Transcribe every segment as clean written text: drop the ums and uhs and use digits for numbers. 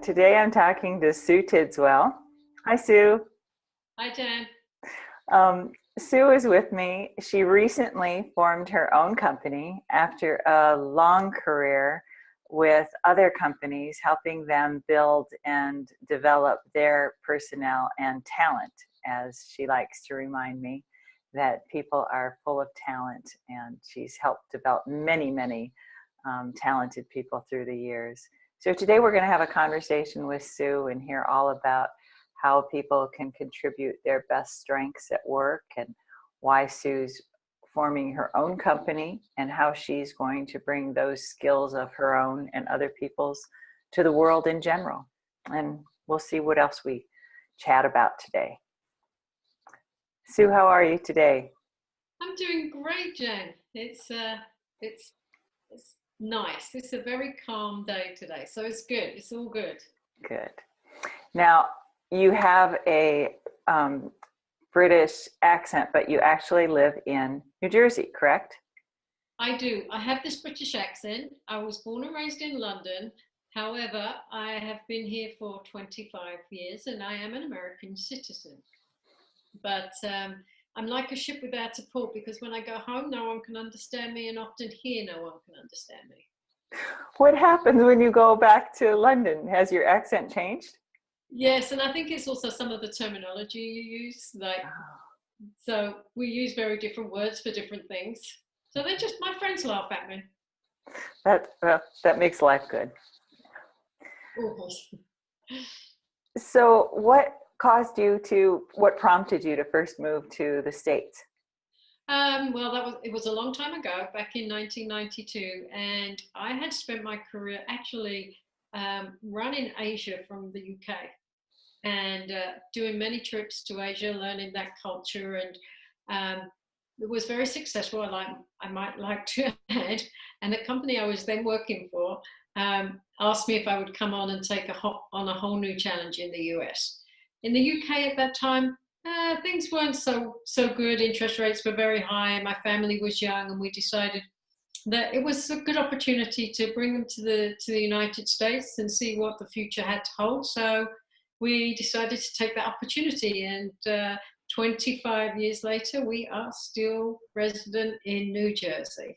Today I'm talking to Sue Tidswell. Hi, Sue. Hi, Jan. Sue is with me. She recently formed her own company after a long career with other companies, helping them build and develop their personnel and talent, as she likes to remind me that people are full of talent, and she's helped develop many talented people through the years. So today we're going to have a conversation with Sue and hear all about how people can contribute their best strengths at work, and why Sue's forming her own company and how she's going to bring those skills of her own and other people's to the world in general. And we'll see what else we chat about today. Sue, how are you today? I'm doing great, Jan. It's nice. It's a very calm day today, so it's good. It's all good. Good. Now, you have a British accent, but you actually live in New Jersey, correct? I do. I have this British accent. I was born and raised in London. However, I have been here for 25 years and I am an American citizen. But I'm like a ship without a port, because when I go home, no one can understand me, and often here, no one can understand me. What happens when you go back to London? Has your accent changed? Yes, and I think it's also some of the terminology you use. So we use very different words for different things. So my friends laugh at me. That makes life good. Almost. So what prompted you to first move to the States? Well, it was a long time ago, back in 1992, and I had spent my career actually running Asia from the UK, and doing many trips to Asia, learning that culture, and it was very successful. I might like to add, and the company I was then working for asked me if I would come on and take on a whole new challenge in the US. In the UK at that time, things weren't so good. Interest rates were very high. My family was young, and we decided that it was a good opportunity to bring them to the United States and see what the future had to hold. So we decided to take that opportunity, and 25 years later, we are still resident in New Jersey.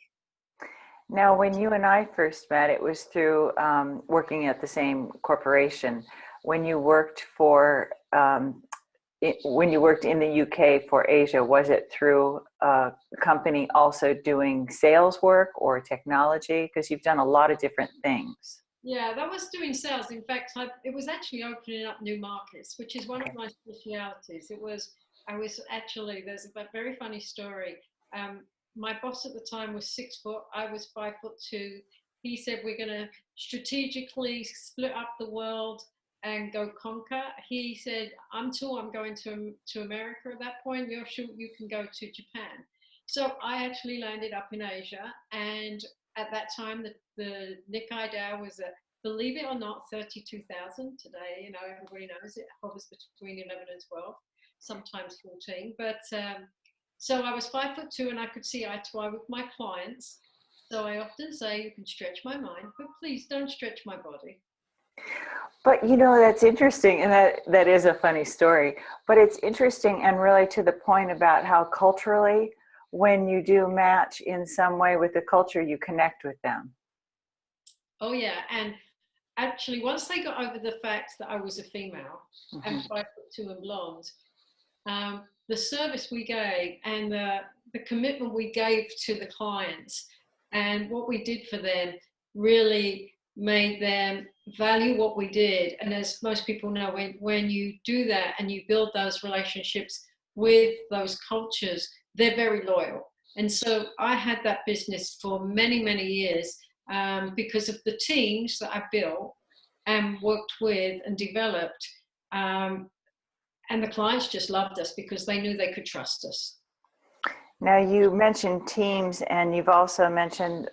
Now, when you and I first met, it was through working at the same corporation. When you worked in the UK for Asia, was it through a company also doing sales work or technology? Because you've done a lot of different things. Yeah, that was doing sales. In fact, it was actually opening up new markets, which is one of my specialities. There's a very funny story. My boss at the time was 6 foot. I was 5'2". He said, we're going to strategically split up the world and go conquer. He said, I'm tall, I'm going to America at that point. You're sure you can go to Japan. So I actually landed up in Asia, and at that time, the Nikkei Dow was believe it or not, 32,000 today. Everybody knows it hovers between 11 and 12, sometimes 14. But so I was 5'2", and I could see eye to eye with my clients. So I often say, you can stretch my mind, but please don't stretch my body. But that's interesting, and that is a funny story. But it's interesting and really to the point about how culturally, when you do match in some way with the culture, you connect with them. Oh yeah, and actually once they got over the fact that I was a female and 5'2" and blonde, the service we gave and the commitment we gave to the clients and what we did for them really made them value what we did. And as most people know, when you do that and you build those relationships with those cultures, they're very loyal. And so I had that business for many years because of the teams that I built and worked with and developed. And the clients just loved us because they knew they could trust us. Now, you mentioned teams, and you've also mentioned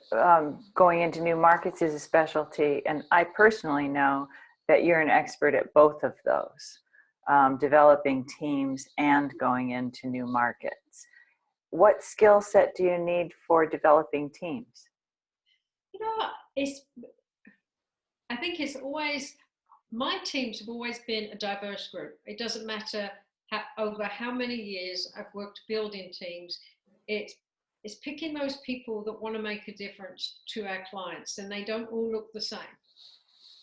going into new markets is a specialty. And I personally know that you're an expert at both of those, developing teams and going into new markets. What skill set do you need for developing teams? I think it's always my teams have always been a diverse group. It doesn't matter over how many years I've worked building teams. It's picking those people that want to make a difference to our clients, and they don't all look the same.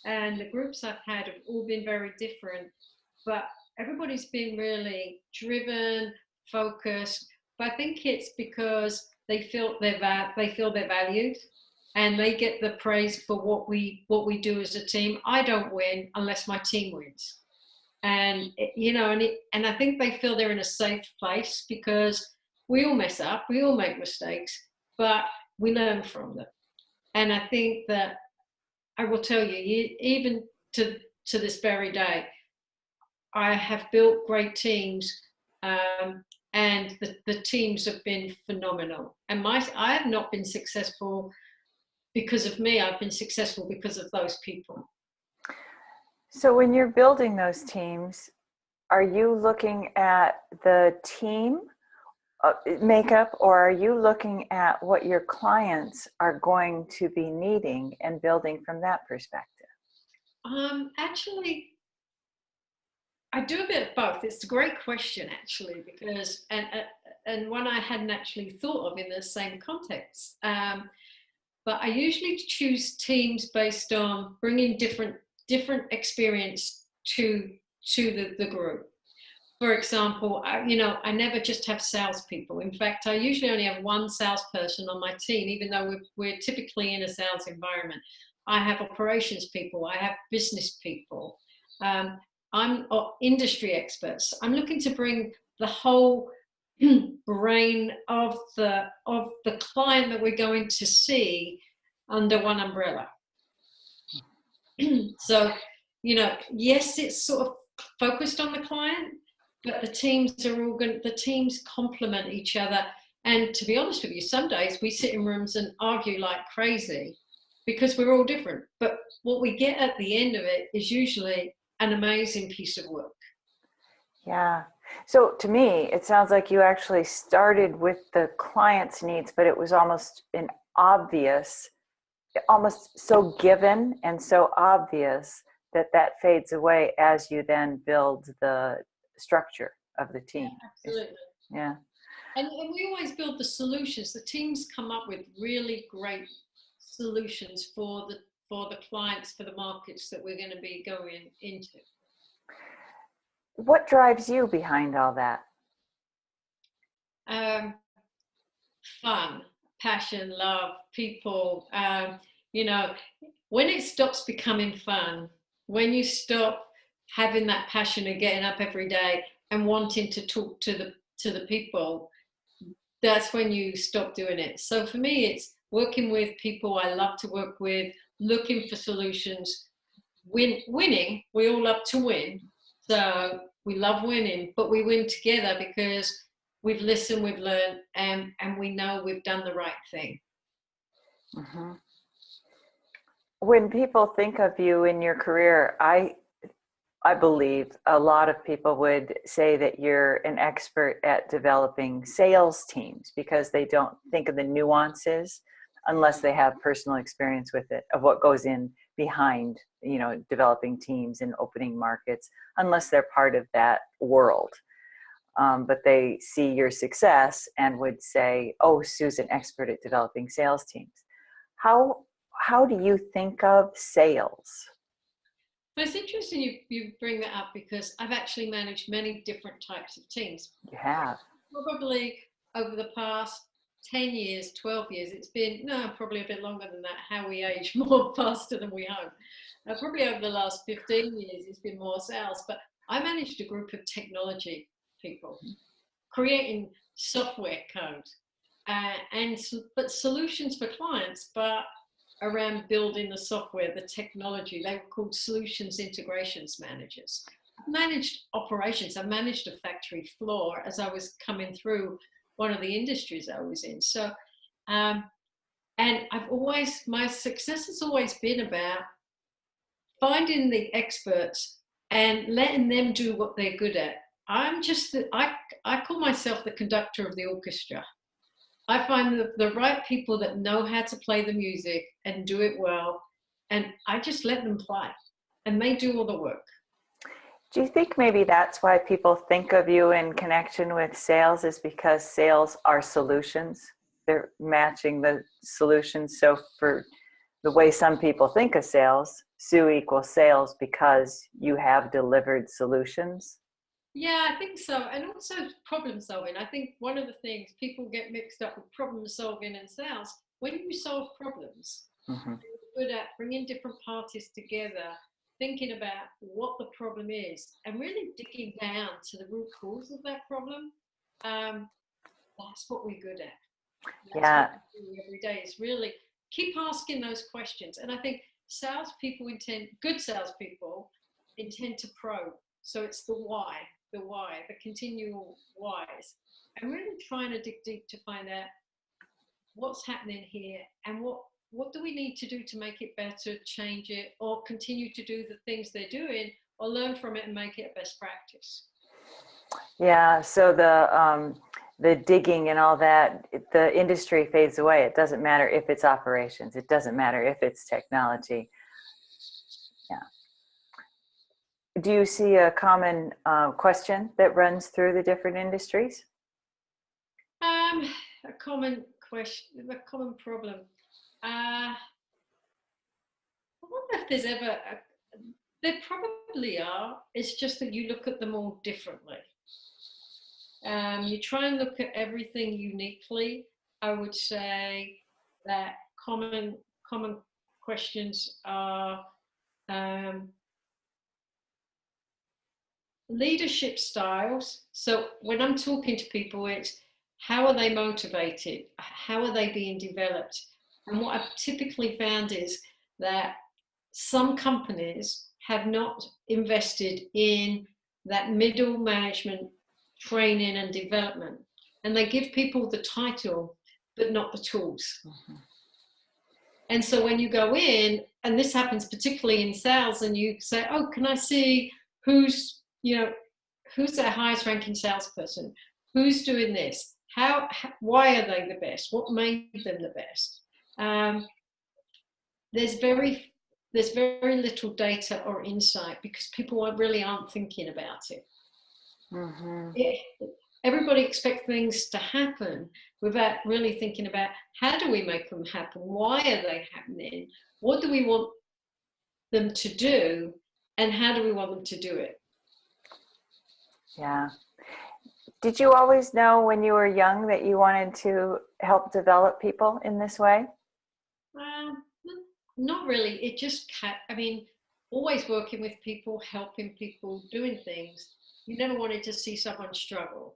And the groups I've had have all been very different, but everybody's been really driven, focused. But I think it's because they feel they're valued, and they get the praise for what we do as a team. I don't win unless my team wins, and and I think they feel they're in a safe place because we all mess up, we all make mistakes, but we learn from them. And I think that I will tell you, even to this very day, I have built great teams, and the teams have been phenomenal. And I have not been successful because of me. I've been successful because of those people. So when you're building those teams, are you looking at the team makeup, or are you looking at what your clients are going to be needing and building from that perspective? Actually, I do a bit of both. It's a great question, actually, because and one I hadn't actually thought of in the same context. But I usually choose teams based on bringing different experience to the group. For example, I never just have salespeople. In fact, I usually only have one salesperson on my team, even though we're typically in a sales environment. I have operations people. I have business people. I'm industry experts. I'm looking to bring the whole brain of the client that we're going to see under one umbrella. So, yes, it's sort of focused on the client, but the teams complement each other. And to be honest with you, some days we sit in rooms and argue like crazy because we're all different. But what we get at the end of it is usually an amazing piece of work. Yeah. So to me, it sounds like you actually started with the client's needs, but it was almost almost so given and so obvious that fades away as you then build the structure of the team. Yeah, absolutely. Yeah. And we always build the solutions. The teams come up with really great solutions for the clients, for the markets that we're going to be going into. What drives you behind all that? Fun, passion, love, people. When it stops becoming fun, when you stop having that passion of getting up every day and wanting to talk to the people, that's when you stop doing it. So for me, it's working with people I love to work with, looking for solutions, winning. We all love to win, so we love winning, but we win together because we've listened, we've learned, and we know we've done the right thing. Mm-hmm. When people think of you in your career, I believe a lot of people would say that you're an expert at developing sales teams because they don't think of the nuances unless they have personal experience with it, of what goes in behind, developing teams and opening markets, unless they're part of that world. But they see your success and would say, oh, Sue's an expert at developing sales teams. How do you think of sales? Well, it's interesting you bring that up because I've actually managed many different types of teams. You have. Probably over the past 10 years, 12 years, it's been, no, probably a bit longer than that, how we age more faster than we hope. Probably over the last 15 years, it's been more sales, but I managed a group of technology people creating software code but solutions for clients, but around building the software, the technology. They were called solutions integrations managers. I've managed operations. I managed a factory floor as I was coming through one of the industries I was in. So, and my success has always been about finding the experts and letting them do what they're good at. I call myself the conductor of the orchestra. I find the right people that know how to play the music and do it well, and I just let them play. and they do all the work. Do you think maybe that's why people think of you in connection with sales, is because sales are solutions? They're matching the solutions. So for the way some people think of sales, Sue equals sales because you have delivered solutions. Yeah, I think so. And also problem solving. I think one of the things people get mixed up with problem solving and sales, when you solve problems, Mm-hmm. you're good at bringing different parties together, thinking about what the problem is, and really digging down to the root cause of that problem. That's what we're good at. That's Yeah. what we do every day, is really keep asking those questions. And I think good salespeople intend to probe. So it's the why, the continual whys, and really trying to dig deep to find out what's happening here and what do we need to do to make it better, change it, or continue to do the things they're doing, or learn from it and make it a best practice. Yeah. So the digging and all that, the industry fades away. It doesn't matter if it's operations. It doesn't matter if it's technology. Yeah. Do you see a common question that runs through the different industries? A common question, a common problem. I wonder if there's ever there probably are. It's just that you look at them all differently. You try and look at everything uniquely. I would say that common questions are leadership styles. So when I'm talking to people, it's how are they motivated? How are they being developed? And what I've typically found is that some companies have not invested in that middle management training and development. And they give people the title, but not the tools. Mm-hmm. And so when you go in, and this happens particularly in sales, and you say, oh, can I see who's their highest ranking salesperson? Who's doing this? Why are they the best? What made them the best? There's very little data or insight because people really aren't thinking about it. Mm-hmm. Everybody expects things to happen without really thinking about how do we make them happen? Why are they happening? What do we want them to do? And how do we want them to do it? Yeah. Did you always know when you were young that you wanted to help develop people in this way? Not really. It just, always working with people, helping people, doing things. You never wanted to see someone struggle.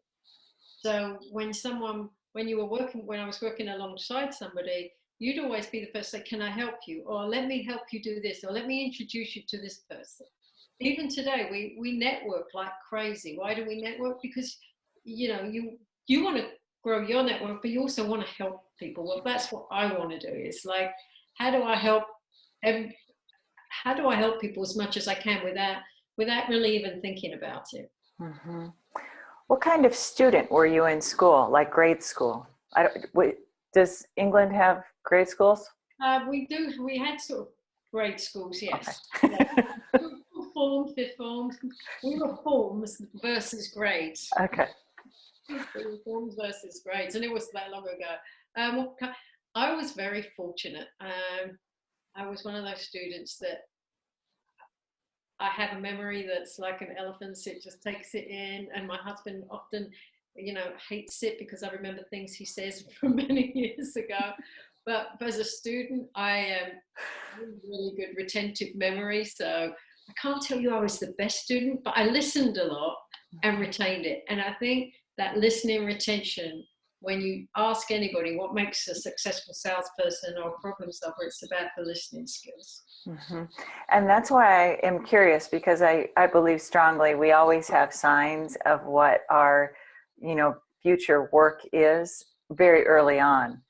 So when I was working alongside somebody, you'd always be the first to say, can I help you? Or let me help you do this, or let me introduce you to this person. Even today, we network like crazy. Why do we network? Because, you want to grow your network, but you also want to help people. Well, that's what I want to do. It's like, how do I help people as much as I can without really even thinking about it? Mm-hmm. What kind of student were you in school, like grade school? Does England have grade schools? We do. We had sort of grade schools, yes. Okay. Form, fifth form. We were forms versus grades. Okay. Forms versus grades, and it was that long ago. I was very fortunate. I was one of those students that I have a memory that's like an elephant's. It just takes it in. And my husband often, hates it because I remember things he says from many years ago. But as a student, I am really good retentive memory. So I can't tell you I was the best student, but I listened a lot and retained it. And I think that listening retention, when you ask anybody what makes a successful salesperson or problem solver, it's about the listening skills. Mm-hmm. And that's why I am curious, because I believe strongly we always have signs of what our, future work is very early on.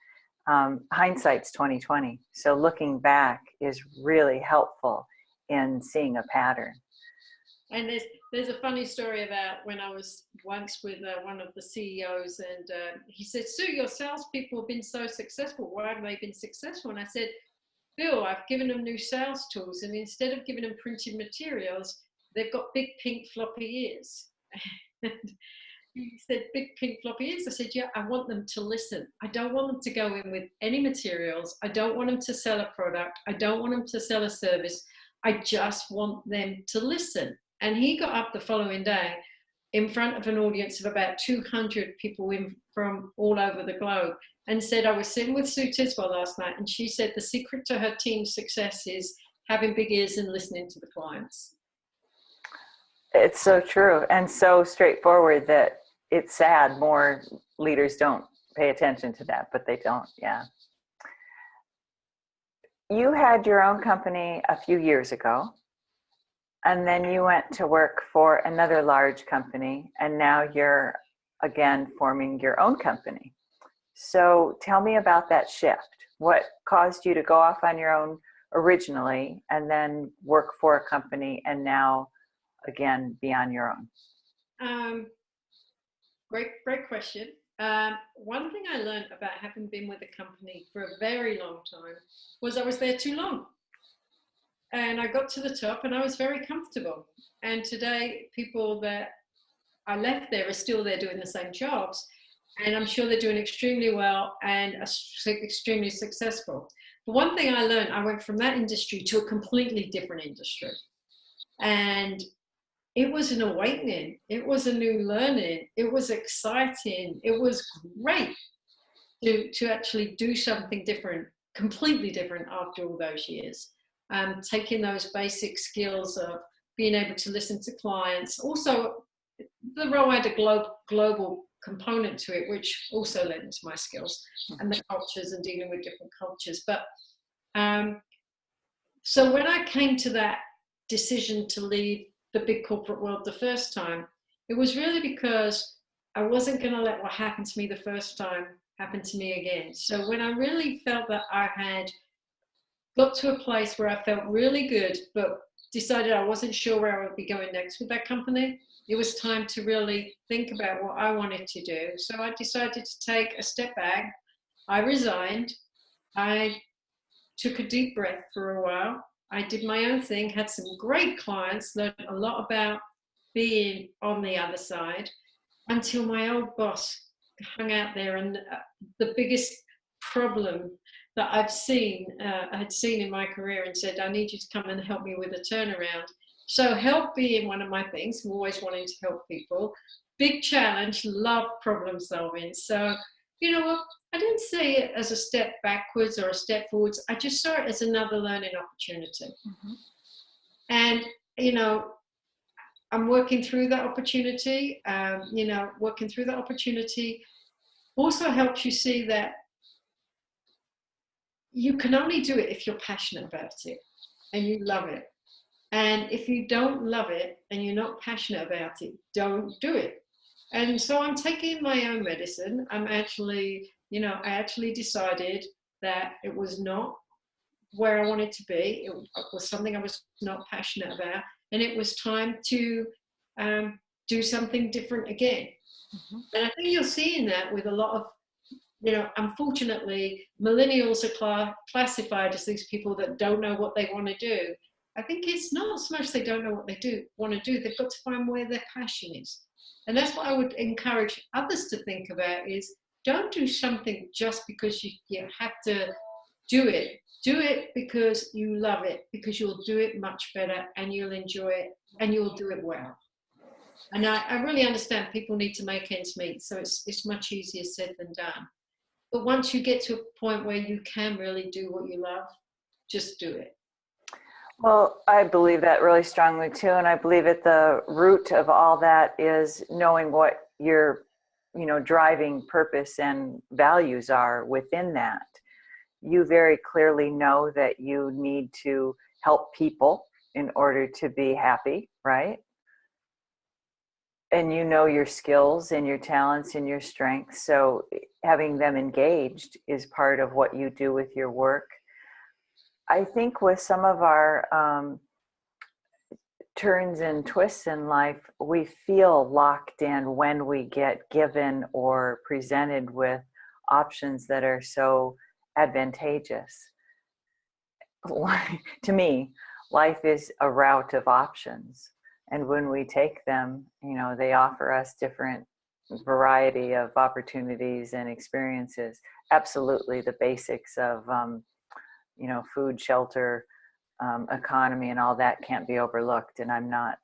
Hindsight's 20/20. So looking back is really helpful in seeing a pattern. And there's a funny story about when I was once with one of the CEOs, and he said, Sue, your salespeople have been so successful. Why have they been successful? And I said, Bill, I've given them new sales tools, and instead of giving them printed materials, they've got big pink floppy ears. And he said, big pink floppy ears. I said, yeah, I want them to listen. I don't want them to go in with any materials. I don't want them to sell a product. I don't want them to sell a service. I just want them to listen. And he got up the following day in front of an audience of about 200 people from all over the globe and said, I was sitting with Sue Tidswell last night, and she said the secret to her team's success is having big ears and listening to the clients. It's so true and so straightforward that it's sad more leaders don't pay attention to that, but they don't. Yeah. You had your own company a few years ago, and then you went to work for another large company, and now you're again forming your own company. So tell me about that shift. What caused you to go off on your own originally and then work for a company and now again be on your own? Great question. One thing I learned about having been with a company for a very long time was I was there too long. And I got to the top and I was very comfortable. And today, people that I left there are still there doing the same jobs. And I'm sure they're doing extremely well and are extremely successful. But one thing I learned, I went from that industry to a completely different industry. And it was an awakening. It was a new learning. It was exciting. It was great to actually do something different, completely different after all those years. Taking those basic skills of being able to listen to clients. Also, the role had a global component to it, which also led into my skills and the cultures and dealing with different cultures. But so when I came to that decision to leave the big corporate world the first time, it was really because I wasn't going to let what happened to me the first time happen to me again. So when I really felt that I had got to a place where I felt really good, but decided I wasn't sure where I would be going next with that company, it was time to really think about what I wanted to do. So I decided to take a step back. I resigned. I took a deep breath for a while. I did my own thing, had some great clients, learned a lot about being on the other side, until my old boss hung out there. And the biggest problem that I had seen in my career, and said, I need you to come and help me with a turnaround. So help being one of my things, I'm always wanting to help people. Big challenge, love problem solving. So, you know what? I didn't see it as a step backwards or a step forwards. I just saw it as another learning opportunity. Mm-hmm. And, you know, I'm working through that opportunity. Working through that opportunity also helps you see that you can only do it if you're passionate about it and you love it. And if you don't love it and you're not passionate about it, don't do it. And so I'm taking my own medicine. I actually decided that it was not where I wanted to be. It was something I was not passionate about. And it was time to do something different again. Mm-hmm. And I think you're seeing that with a lot of, unfortunately, millennials are classified as these people that don't know what they want to do. I think it's not so much they don't know what they want to do. They've got to find where their passion is. And that's what I would encourage others to think about is, don't do something just because you have to do it. Do it because you love it, because you'll do it much better and you'll enjoy it and you'll do it well. And I really understand people need to make ends meet, so it's much easier said than done. But once you get to a point where you can really do what you love, just do it. Well, I believe that really strongly too, and I believe at the root of all that is knowing what your, driving purpose and values are within that. You very clearly know that you need to help people in order to be happy, right? And you know your skills and your talents and your strengths, so having them engaged is part of what you do with your work. I think with some of our turns and twists in life, we feel locked in when we get given or presented with options that are so advantageous. to me, life is a route of options. And when we take them, they offer us different variety of opportunities and experiences. Absolutely, the basics of, food, shelter, economy, and all that can't be overlooked. And I'm not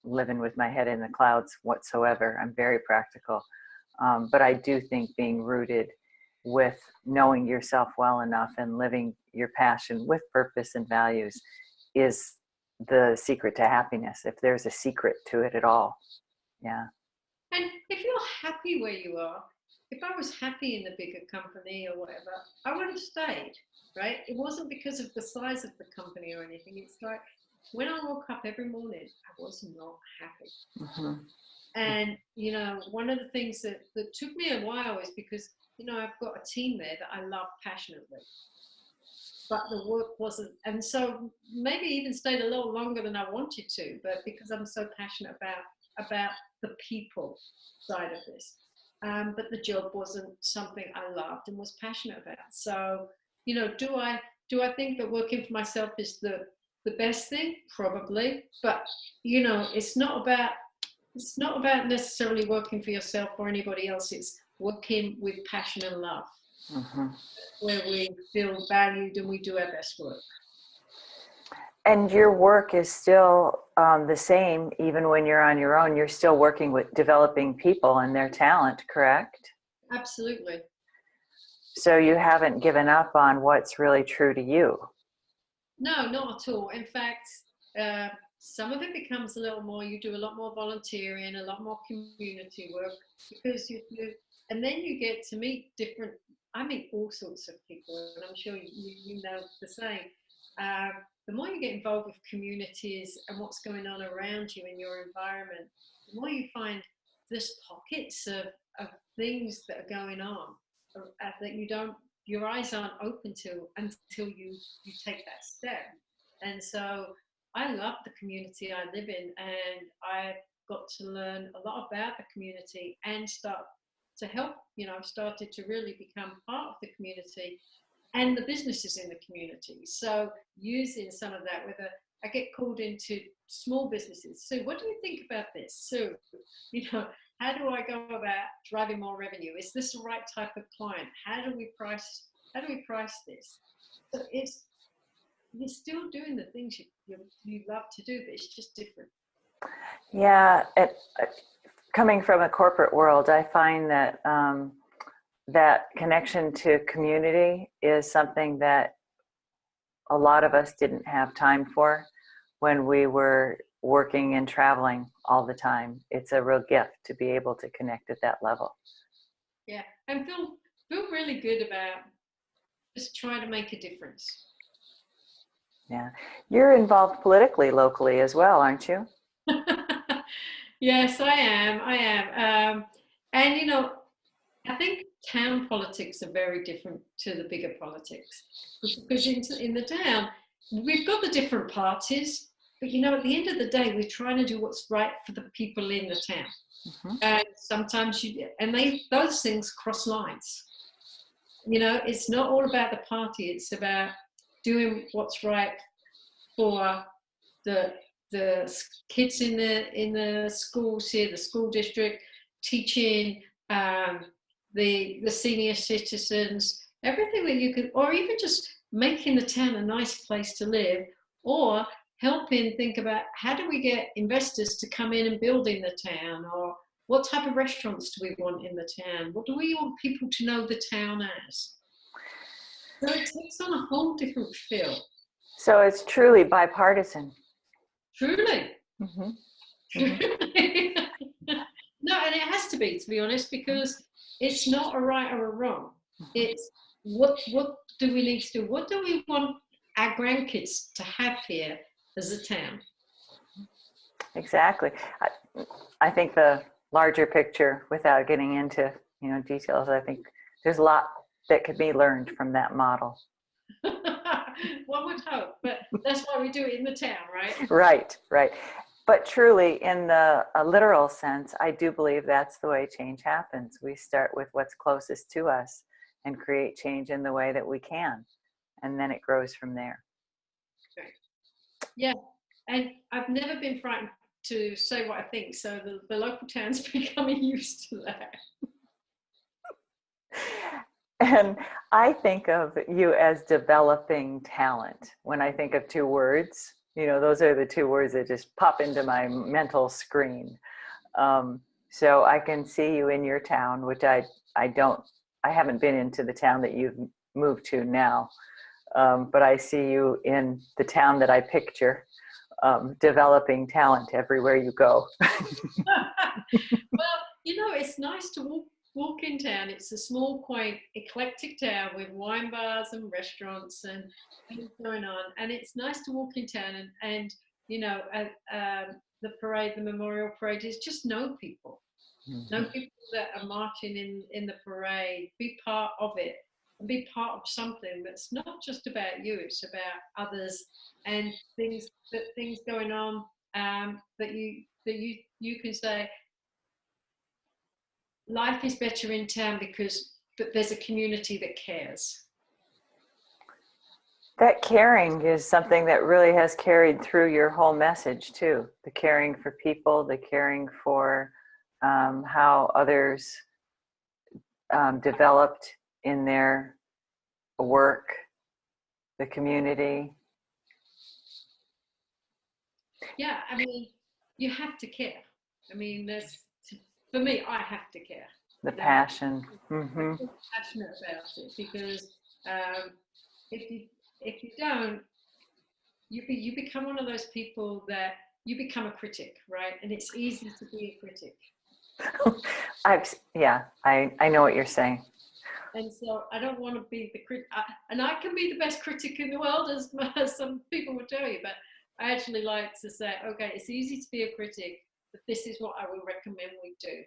living with my head in the clouds whatsoever. I'm very practical. But I do think being rooted with knowing yourself well enough and living your passion with purpose and values is the secret to happiness, if there's a secret to it at all. Yeah. And if you're happy where you are, if I was happy in the bigger company or whatever, I would have stayed, right? It wasn't because of the size of the company or anything. It's like when I woke up every morning, I was not happy. Mm-hmm. And, one of the things that took me a while is because, I've got a team there that I love passionately, but the work wasn't. And so maybe even stayed a little longer than I wanted to, but because I'm so passionate about the people side of this. But the job wasn't something I loved and was passionate about. So, do I think that working for myself is the best thing? Probably. But, it's not about necessarily working for yourself or anybody else. It's working with passion and love, Mm-hmm. where we feel valued and we do our best work. And your work is still the same, even when you're on your own. You're still working with developing people and their talent, correct? Absolutely. So you haven't given up on what's really true to you. No, not at all. In fact, some of it becomes a little more, you do a lot more volunteering, a lot more community work, because and then you get to meet I meet all sorts of people, and I'm sure you know the same. The more you get involved with communities and what's going on around you in your environment, the more you find there's pockets of things that are going on that your eyes aren't open to until you take that step. And so I love the community I live in, and I've got to learn a lot about the community and start to help. I've started to really become part of the community and the businesses in the community. So using some of that, whether I get called into small businesses. Sue, what do you think about this? Sue, how do I go about driving more revenue? Is this the right type of client? How do we price this? So you're still doing the things you love to do, but it's just different. Yeah, coming from a corporate world, I find that that connection to community is something that a lot of us didn't have time for when we were working and traveling all the time. It's a real gift to be able to connect at that level. Yeah, and feel really good about just trying to make a difference. Yeah. You're involved politically locally as well, aren't you? Yes, I am. And I think town politics are very different to the bigger politics, because in the town we've got the different parties, but at the end of the day we're trying to do what's right for the people in the town. Mm-hmm. And sometimes those things cross lines. It's not all about the party, it's about doing what's right for the kids in the schools here, the school district, teaching, the senior citizens, everything that you can, or even just making the town a nice place to live, or helping think about how do we get investors to come in and build in the town, or what type of restaurants do we want in the town? What do we want people to know the town as? So it takes on a whole different feel. So it's truly bipartisan. Truly. Mm-hmm. Truly. No, and it has to be honest, because it's not a right or a wrong. It's what do we need to do? What do we want our grandkids to have here as a town? Exactly. I think the larger picture, without getting into details, I think there's a lot that could be learned from that model. One would hope, but that's why we do it in the town, right? Right. But truly, in the literal sense, I do believe that's the way change happens. We start with what's closest to us and create change in the way that we can, and then it grows from there. Yeah, and I've never been frightened to say what I think, so the local town's becoming used to that. And I think of you as developing talent. When I think of two words, those are the two words that just pop into my mental screen. So I can see you in your town, which I haven't been into the town that you've moved to now, but I see you in the town that I picture, developing talent everywhere you go. Well, it's nice to walk in town. It's a small, quaint, eclectic town with wine bars and restaurants and things going on. And it's nice to walk in town at the parade, the memorial parade, is just know people. Know people that are marching in the parade. Be part of it and be part of something that's not just about you. It's about others and things going on that you can say life is better in town because there's a community that cares. That caring is something that really has carried through your whole message too. The caring for people, the caring for how others developed in their work, the community. Yeah, I mean, you have to care. I mean, for me, I have to care. The passion. Mm-hmm. I'm passionate about it because if you don't, you become one of those people that you become a critic, right? And it's easy to be a critic. I know what you're saying. And so I don't want to be the critic, and I can be the best critic in the world, as some people will tell you, but I actually like to say, okay, it's easy to be a critic, but this is what I would recommend we do.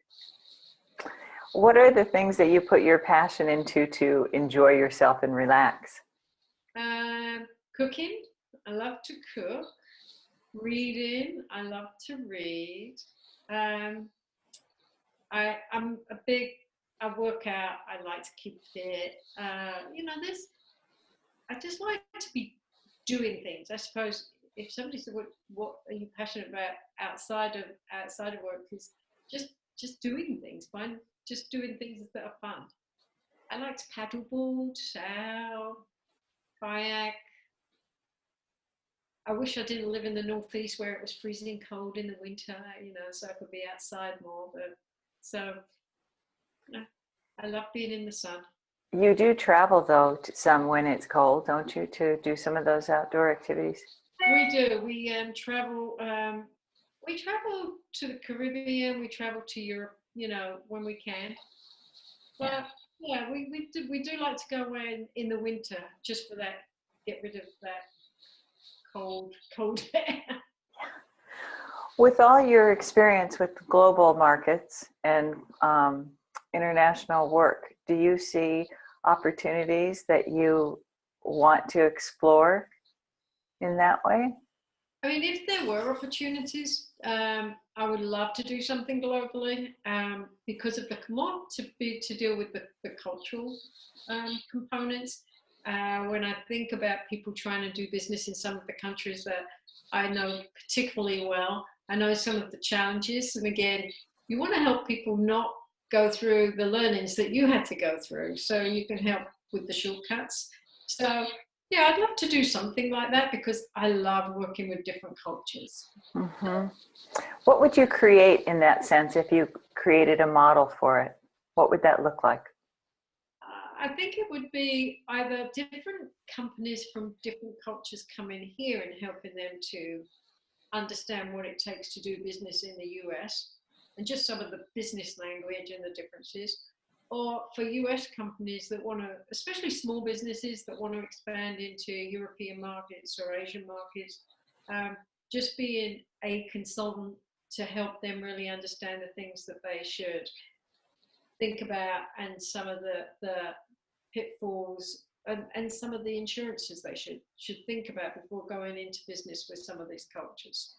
What are the things that you put your passion into to enjoy yourself and relax? Cooking. I love to cook. Reading. I love to read. I work out. I like to keep fit. I just like to be doing things. I suppose if somebody said, "What are you passionate about outside of work?" Is just doing things. Just doing things that are fun. I like to paddleboard, sail, kayak. I wish I didn't live in the northeast where it was freezing cold in the winter, so I could be outside more. But so I love being in the sun. You do travel though, some when it's cold, don't you, to do some of those outdoor activities? We do. We travel. We travel to the Caribbean. We travel to Europe. When we can. But yeah, we do like to go away in the winter just for that. Get rid of that cold air. With all your experience with global markets and international work, do you see opportunities that you want to explore in that way? I mean, if there were opportunities, I would love to do something globally because of to deal with the cultural components. When I think about people trying to do business in some of the countries that I know particularly well, I know some of the challenges. And again, you want to help people not go through the learnings that you had to go through, so you can help with the shortcuts. So yeah, I'd love to do something like that because I love working with different cultures. Mm-hmm. What would you create in that sense if you created a model for it? What would that look like? I think it would be either different companies from different cultures coming here and helping them to understand what it takes to do business in the US and just some of the business language and the differences, or for US companies that want to, especially small businesses that want to expand into European markets or Asian markets, just being a consultant to help them really understand the things that they should think about and some of the pitfalls and some of the insurances they should think about before going into business with some of these cultures.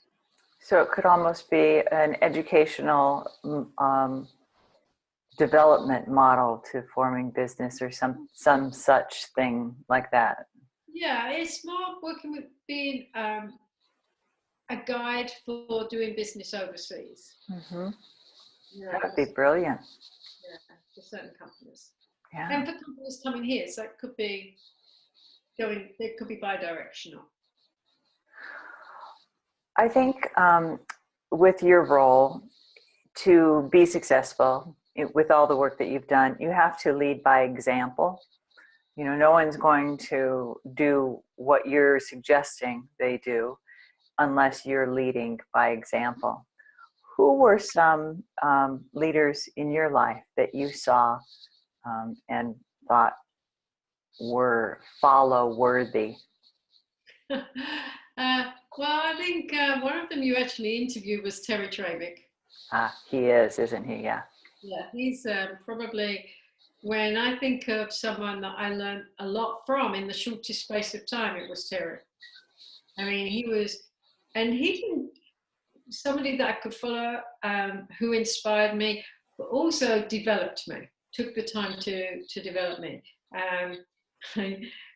So it could almost be an educational development model to forming business or some such thing like that. Yeah, it's more working with being a guide for doing business overseas. Mm-hmm. You know, That would be brilliant. yeah, for certain companies. Yeah. And for companies coming here, so it could be bi-directional. I think with your role, to be successful with all the work that you've done, you have to lead by example. You know, no one's going to do what you're suggesting they do unless you're leading by example. Who were some leaders in your life that you saw and thought were follow worthy? Well, I think one of them you actually interviewed was Terry Travick. He is, isn't he? Yeah. Yeah, he's probably, when I think of someone that I learned a lot from in the shortest space of time, it was Terry. I mean, he didn't, somebody that I could follow, who inspired me, but also developed me, took the time to develop me.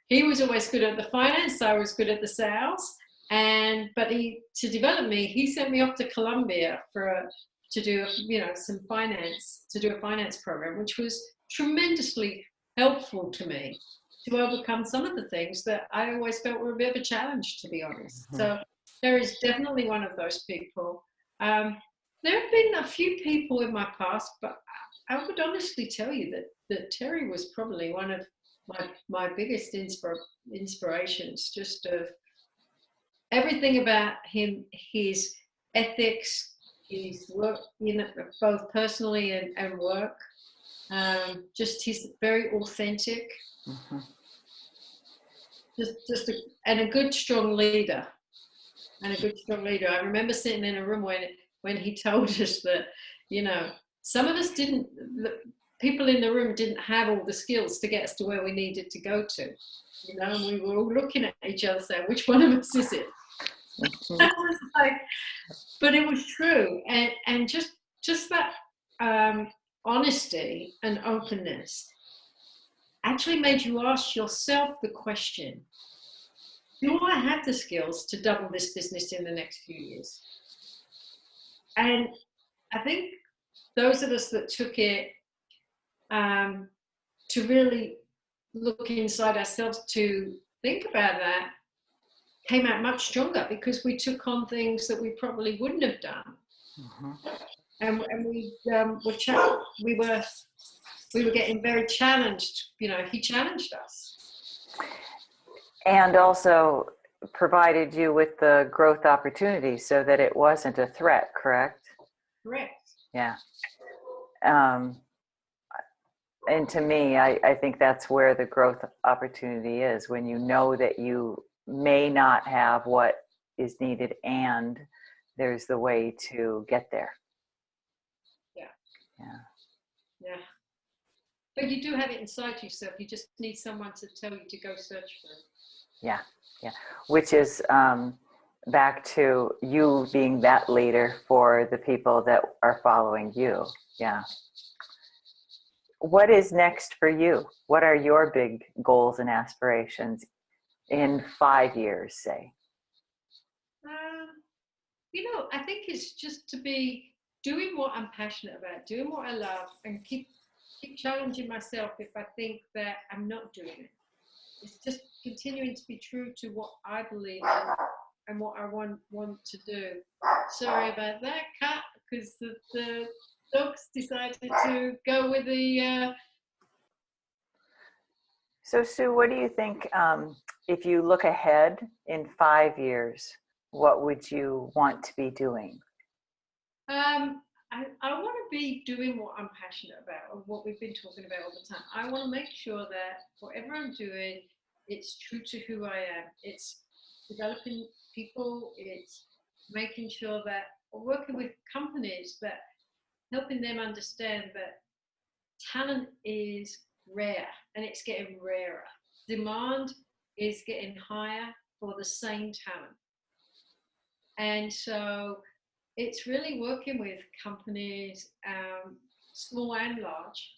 He was always good at the finance, I was good at the sales. But to develop me, he sent me off to Colombia to do a finance program, which was tremendously helpful to me to overcome some of the things that I always felt were a bit of a challenge, to be honest. Mm-hmm. So there is definitely one of those people. There have been a few people in my past, but I would honestly tell you that Terry was probably one of my biggest inspirations, just of everything about him, his ethics, his work, both personally and work. Just he's very authentic. Mm-hmm. And a good, strong leader. I remember sitting in a room when he told us that, some of us people in the room didn't have all the skills to get us to where we needed to go to, and we were all looking at each other saying, which one of us is it? Mm-hmm. I was like, but it was true. And just that honesty and openness actually made you ask yourself the question, do I have the skills to double this business in the next few years? And I think those of us that took it to really look inside ourselves to think about that came out much stronger, because we took on things that we probably wouldn't have done. Mm-hmm. And we were getting very challenged. He challenged us. And also provided you with the growth opportunity so that it wasn't a threat, correct? Correct. Yeah. And to me, I think that's where the growth opportunity is, when you know that you may not have what is needed and there's the way to get there. Yeah. But you do have it inside yourself. You just need someone to tell you to go search for it. Yeah. Which is back to you being that leader for the people that are following you. Yeah. What is next for you? What are your big goals and aspirations in 5 years, say? I think it's just to be doing what I'm passionate about, doing what I love, and keep challenging myself if I think that I'm not doing it. It's just continuing to be true to what I believe in and what I want to do. Sorry about that, Kat, because the dogs decided to go with the... So, Sue, what do you think, if you look ahead in 5 years, what would you want to be doing? I want to be doing what I'm passionate about, and what we've been talking about all the time. I want to make sure that whatever I'm doing, it's true to who I am. It's developing people. It's making sure that we're working with companies, that helping them understand that talent is rare, and it's getting rarer. Demand is getting higher for the same talent. And so it's really working with companies, small and large,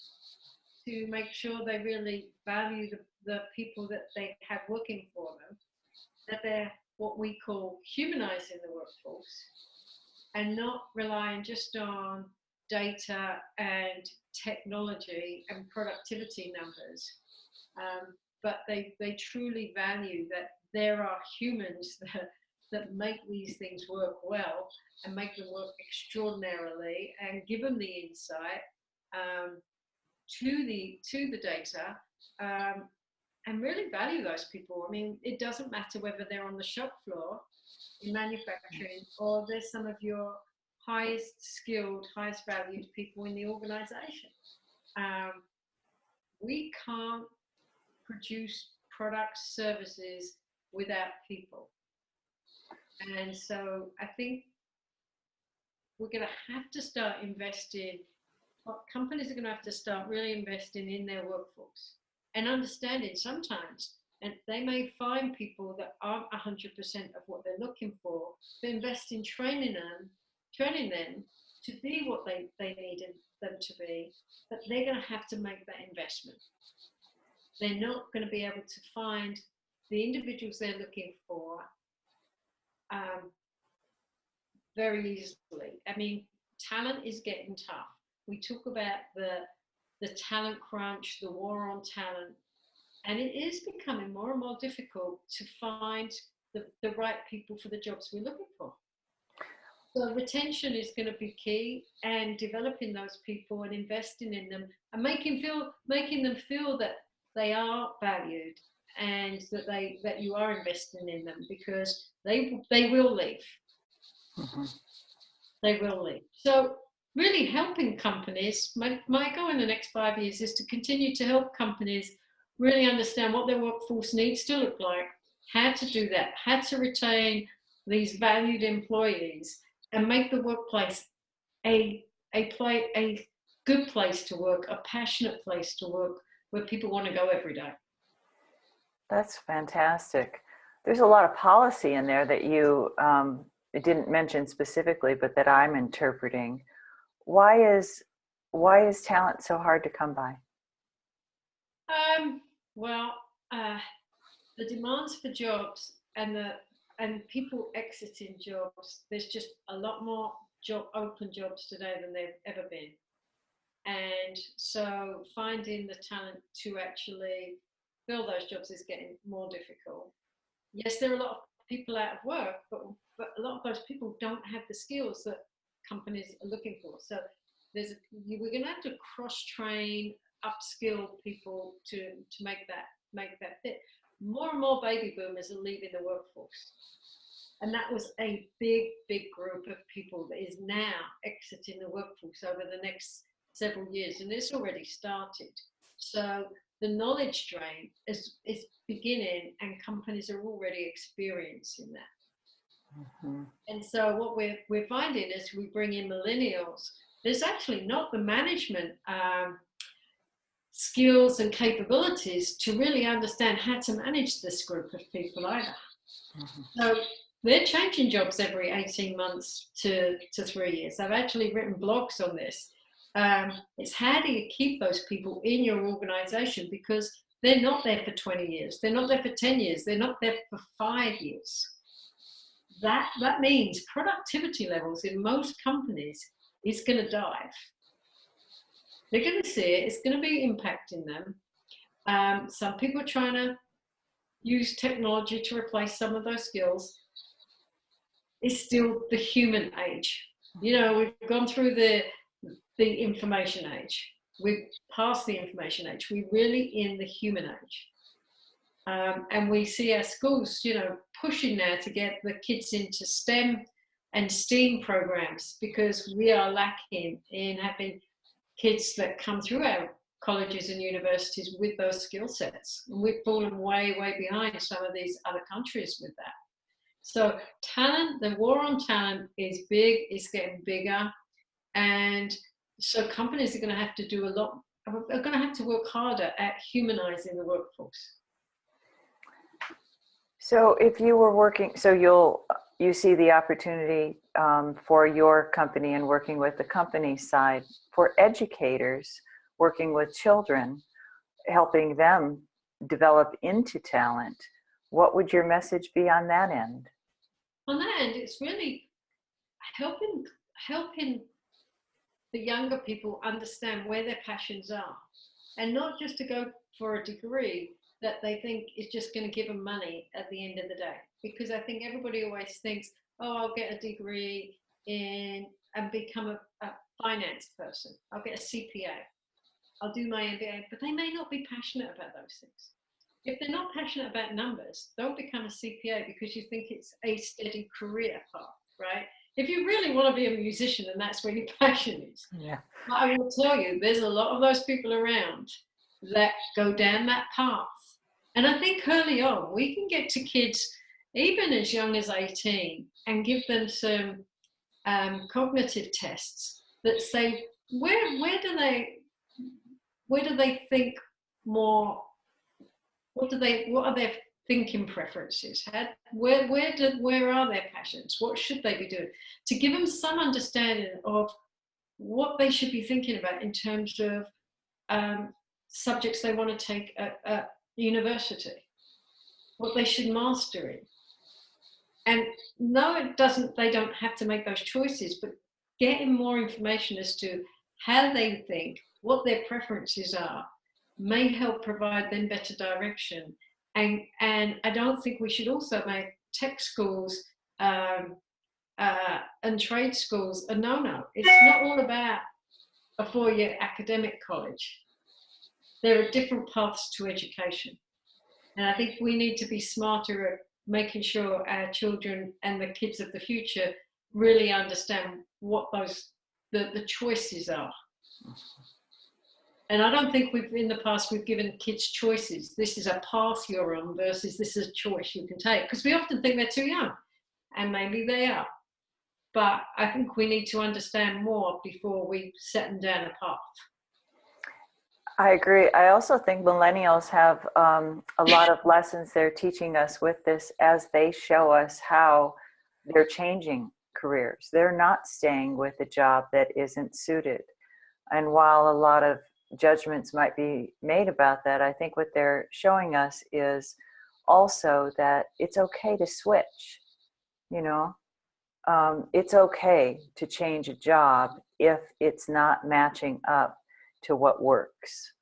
to make sure they really value the people that they have working for them, that they're what we call humanizing the workforce and not relying just on data and technology and productivity numbers, but they truly value that there are humans that make these things work well and make them work extraordinarily and give them the insight to the data, and really value those people. I mean, it doesn't matter whether they're on the shop floor in manufacturing or they're some of your highest skilled, highest valued people in the organization. We can't produce products, services without people. And so I think we're going to have to start investing, companies are going to have to start really investing in their workforce and understanding sometimes, and they may find people that aren't 100% of what they're looking for, but invest in training them to be what they need them to be, but they're going to have to make that investment. They're not going to be able to find the individuals they're looking for very easily. I mean, talent is getting tough. We talk about the talent crunch, the war on talent, and it is becoming more and more difficult to find the right people for the jobs we're looking for. So retention is going to be key, and developing those people and investing in them and making them feel that they are valued and that you are investing in them, because they will leave. Mm-hmm. They will leave. So really helping companies, my goal in the next 5 years is to continue to help companies really understand what their workforce needs to look like, how to do that, how to retain these valued employees, and make the workplace a good place to work, a passionate place to work, where people want to go every day. That's fantastic. There's a lot of policy in there that you didn't mention specifically, but that I'm interpreting. Why is talent so hard to come by? The demands for jobs and people exiting jobs, there's just a lot more open jobs today than they've ever been. And so finding the talent to actually fill those jobs is getting more difficult. Yes, there are a lot of people out of work, but a lot of those people don't have the skills that companies are looking for. So we're going to have to cross-train, upskill people to make that fit. More and more baby boomers are leaving the workforce, and that was a big group of people that is now exiting the workforce over the next several years, and it's already started. So the knowledge drain is beginning, and companies are already experiencing that. Mm-hmm. And so what we're finding is we bring in millennials, there's actually not the management skills and capabilities to really understand how to manage this group of people either. Mm-hmm. So they're changing jobs every 18 months to 3 years. I've actually written blogs on this. It's how do you keep those people in your organization, because they're not there for 20 years. They're not there for 10 years. They're not there for 5 years. That means productivity levels in most companies is going to dive. They're going to see it. It's going to be impacting them. Some people are trying to use technology to replace some of those skills. It's still the human age. You know, we've gone through the information age. We've passed the information age. We're really in the human age. And we see our schools, you know, pushing now to get the kids into STEM and STEAM programs, because we are lacking in having kids that come through our colleges and universities with those skill sets. And we've fallen way behind some of these other countries with that. So talent, the war on talent is big, it's getting bigger. And so companies are going to have to do are going to have to work harder at humanizing the workforce. So if you were working, so you see the opportunity for your company and working with the company side, for educators working with children, helping them develop into talent. what would your message be on that end? On that end, it's really helping the younger people understand where their passions are, and not just to go for a degree that they think is just going to give them money at the end of the day. Because I think everybody always thinks, oh, I'll get a degree in and become a finance person. I'll get a CPA. I'll do my MBA, but they may not be passionate about those things. If they're not passionate about numbers, don't become a CPA because you think it's a steady career path, right? If you really want to be a musician and that's where your passion is, Yeah. I will tell you, there's a lot of those people around that go down that path. And I think early on, we can get to kids, even as young as 18, and give them some cognitive tests that say, where do they think more? What are their thinking preferences? Where are their passions? What should they be doing? To give them some understanding of what they should be thinking about in terms of subjects they want to take at university, what they should master in. And no, it doesn't, they don't have to make those choices, but getting more information as to how they think, what their preferences are, may help provide them better direction. And I don't think we should also make tech schools and trade schools a no-no. It's not all about a 4-year academic college. There are different paths to education. And I think we need to be smarter at making sure our children and the kids of the future really understand what the choices are. And I don't think in the past we've given kids choices. This is a path you're on versus this is a choice you can take. Because we often think they're too young, and maybe they are. But I think we need to understand more before we set them down a path. I agree. I also think millennials have a lot of lessons they're teaching us with this as they show us how they're changing careers. They're not staying with a job that isn't suited. And while a lot of judgments might be made about that, I think what they're showing us is also that it's okay to switch, you know. It's okay to change a job if it's not matching up to what works.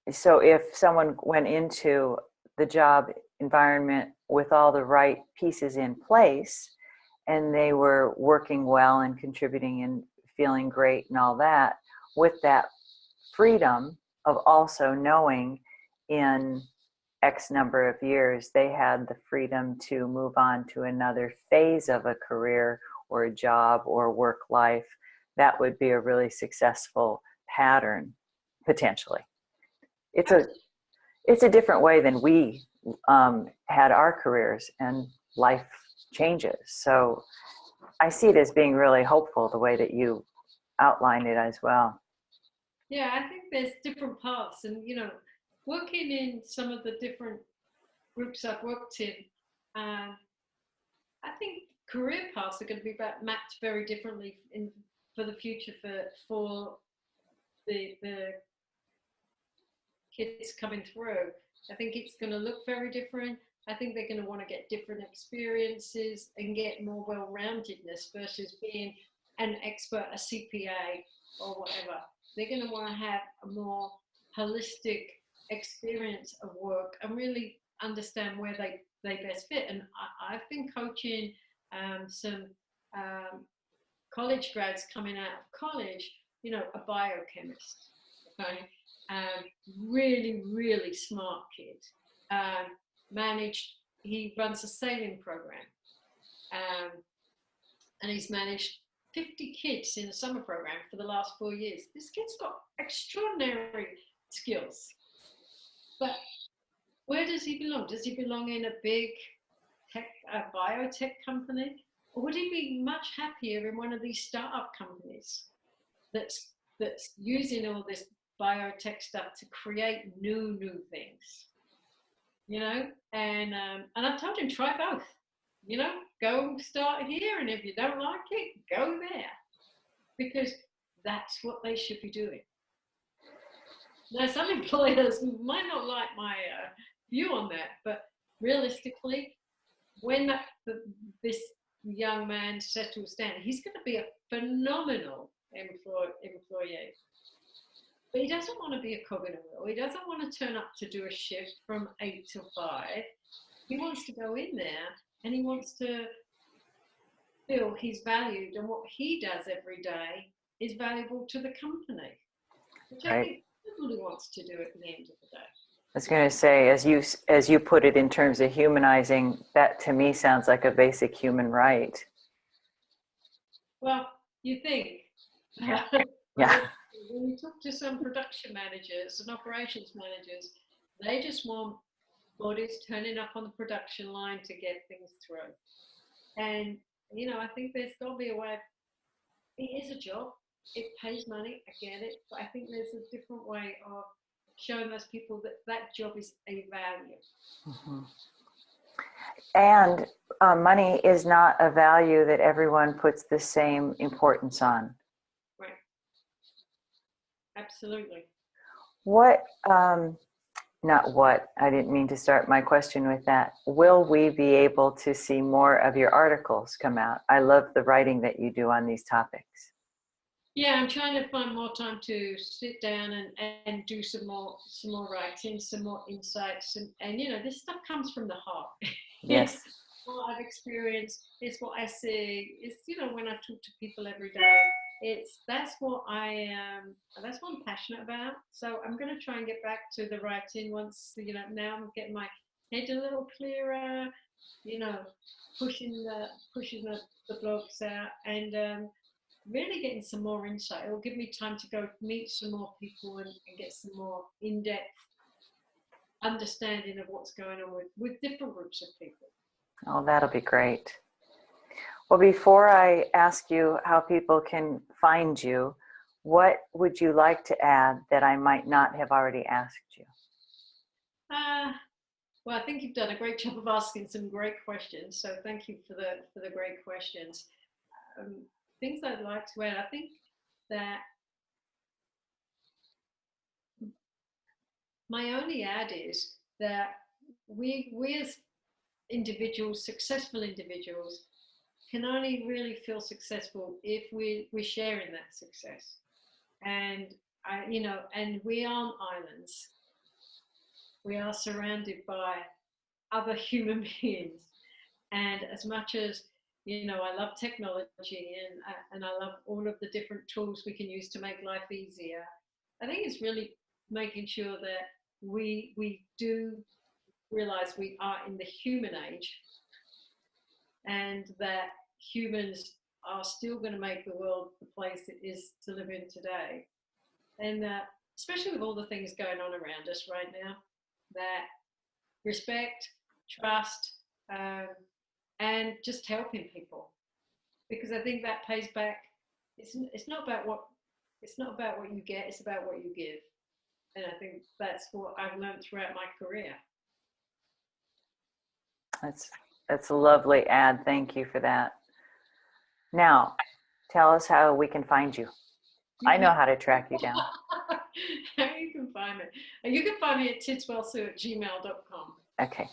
So if someone went into the job environment with all the right pieces in place and they were working well and contributing and feeling great and all that, with that freedom of also knowing in X number of years they had the freedom to move on to another phase of a career or a job or work life, that would be a really successful pattern potentially. It's a different way than we had our careers, and life changes. So I see it as being really hopeful the way that you outlined it as well. Yeah, I think there's different paths, and working in some of the different groups I've worked in, I think career paths are going to be mapped very differently for the future for the kids coming through. I think it's going to look very different. I think they're going to want to get different experiences and get more well-roundedness versus being an expert, a CPA or whatever. They're going to want to have a more holistic experience of work and really understand where they best fit. And I've been coaching some college grads coming out of college, a biochemist, okay? Really, really smart kid. He runs a sailing program, and he's managed 50 kids in a summer program for the last 4 years. This kid's got extraordinary skills. But where does he belong? Does he belong in a big biotech company? Or would he be much happier in one of these startup companies that's using all this biotech stuff to create new things? And I've told him, try both. Go start here, and if you don't like it, go there, because that's what they should be doing. Now, some employers might not like my view on that. But realistically, when this young man settles down, he's going to be a phenomenal employee. But he doesn't want to be a cog in a wheel. He doesn't want to turn up to do a shift from 8 till 5. He wants to go in there and he wants to feel he's valued, and what he does every day is valuable to the company, which I think everybody wants to do at the end of the day. I was going to say, as you put it in terms of humanizing, that to me sounds like a basic human right. Well, you think. Yeah. When you talk to some production managers and operations managers, they just want bodies turning up on the production line to get things through. And, you know, I think there's got to be a way. It is a job. It pays money. I get it. But I think there's a different way of showing those people that that job is a value. Mm-hmm. And money is not a value that everyone puts the same importance on. Right. Absolutely. I didn't mean to start my question with that. Will we be able to see more of your articles come out? I love the writing that you do on these topics. Yeah, I'm trying to find more time to sit down and do some more writing, some more insights, and you know, this stuff comes from the heart. Yes. It's what I've experienced. It's what I see. It's, you know, when I talk to people every day, that's what I'm passionate about. So I'm going to try and get back to the writing once, you know, now I'm getting my head a little clearer, you know, pushing the blogs out, and really getting some more insight. It'll give me time to go meet some more people and get some more in-depth understanding of what's going on with different groups of people. Oh, that'll be great. Well, before I ask you how people can find you, what would you like to add that I might not have already asked you? Well, I think you've done a great job of asking some great questions. So thank you for the great questions. Things I'd like to add, I think that my only add is that we as individuals, successful individuals, can only really feel successful if we're sharing that success. And and we aren't islands. We are surrounded by other human beings. And as much as, you know, I love technology and I love all of the different tools we can use to make life easier, I think it's really making sure that we do realize we are in the human age, and that humans are still going to make the world the place it is to live in today. And especially with all the things going on around us right now, that respect, trust, and just helping people, because I think that pays back. It's not about what you get, it's about what you give. And I think that's what I've learned throughout my career. That's a lovely ad. Thank you for that. Now, tell us how we can find you. I know how to track you down. How you can find me? You can find me at tidswellsue@gmail.com. Okay.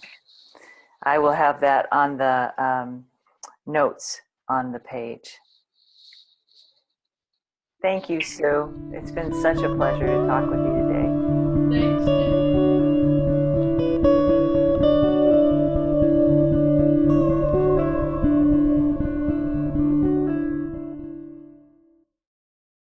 I will have that on the notes on the page. Thank you, Sue. It's been such a pleasure to talk with you.